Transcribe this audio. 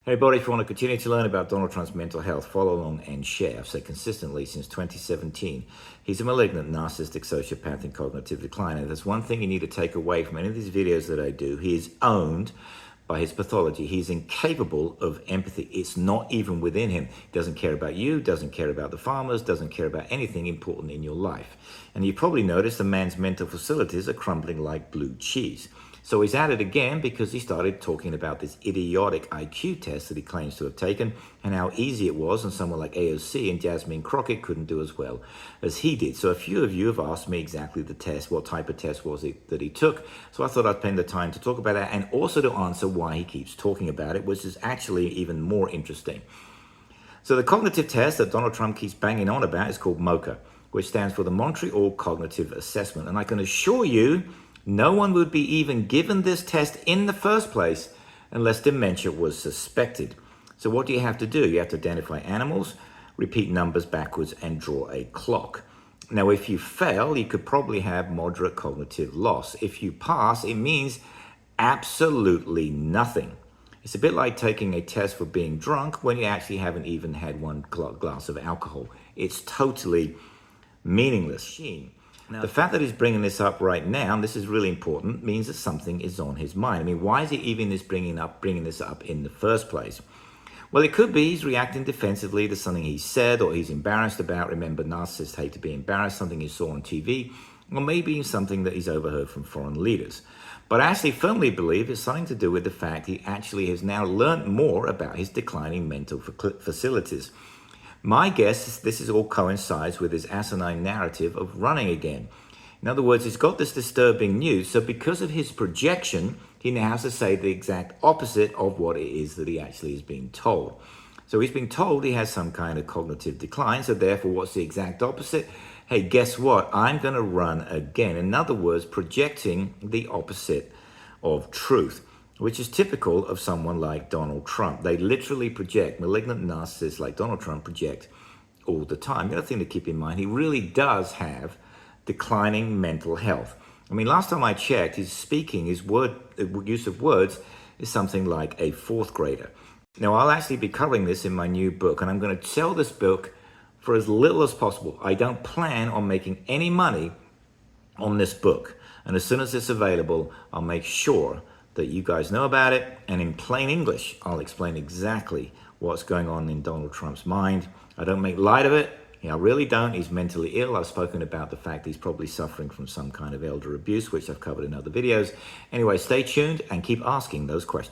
Hey everybody, if you want to continue to learn about Donald Trump's mental health, follow along and share. I've said consistently since 2017, he's a malignant, narcissistic sociopath in cognitive decline. And there's one thing you need to take away from any of these videos that I do. He is owned by his pathology. He's incapable of empathy. It's not even within him. He doesn't care about you, doesn't care about the farmers, doesn't care about anything important in your life. And you probably noticed the man's mental facilities are crumbling like blue cheese. So he's at it again because he started talking about this idiotic IQ test that he claims to have taken and how easy it was, and someone like AOC and Jasmine Crockett couldn't do as well as he did. So a few of you have asked me exactly the test, what type of test was it that he took. So I thought I'd spend the time to talk about that and also to answer why he keeps talking about it, which is actually even more interesting. So the cognitive test that Donald Trump keeps banging on about is called MoCA, which stands for the Montreal Cognitive Assessment. And I can assure you, no one would be even given this test in the first place unless dementia was suspected. So what do you have to do? You have to identify animals, repeat numbers backwards, and draw a clock. Now, if you fail, you could probably have moderate cognitive loss. If you pass, it means absolutely nothing. It's a bit like taking a test for being drunk when you actually haven't even had one glass of alcohol. It's totally meaningless. Now, the fact that he's bringing this up right now, and this is really important, means that something is on his mind. I mean, why is he even bringing this up in the first place? Well, it could be he's reacting defensively to something he said or he's embarrassed about. Remember, narcissists hate to be embarrassed, something he saw on TV, or maybe something that he's overheard from foreign leaders. But I actually firmly believe it's something to do with the fact he actually has now learned more about his declining mental facilities. My guess is this all coincides with his asinine narrative of running again. In other words, he's got this disturbing news, so because of his projection, he now has to say the exact opposite of what it is that he actually is being told. So he's being told he has some kind of cognitive decline, so therefore what's the exact opposite? Hey, guess what? I'm going to run again. In other words, projecting the opposite of truth, which is typical of someone like Donald Trump. They literally project. Malignant narcissists like Donald Trump project all the time. The other thing to keep in mind, he really does have declining mental health. I mean, last time I checked, his speaking, his use of words is something like a fourth grader. Now, I'll actually be covering this in my new book, and I'm going to sell this book for as little as possible. I don't plan on making any money on this book. And as soon as it's available, I'll make sure that you guys know about it, and in plain English, I'll explain exactly what's going on in Donald Trump's mind. I don't make light of it. I really don't. He's mentally ill. I've spoken about the fact he's probably suffering from some kind of elder abuse, which I've covered in other videos. Anyway, stay tuned and keep asking those questions.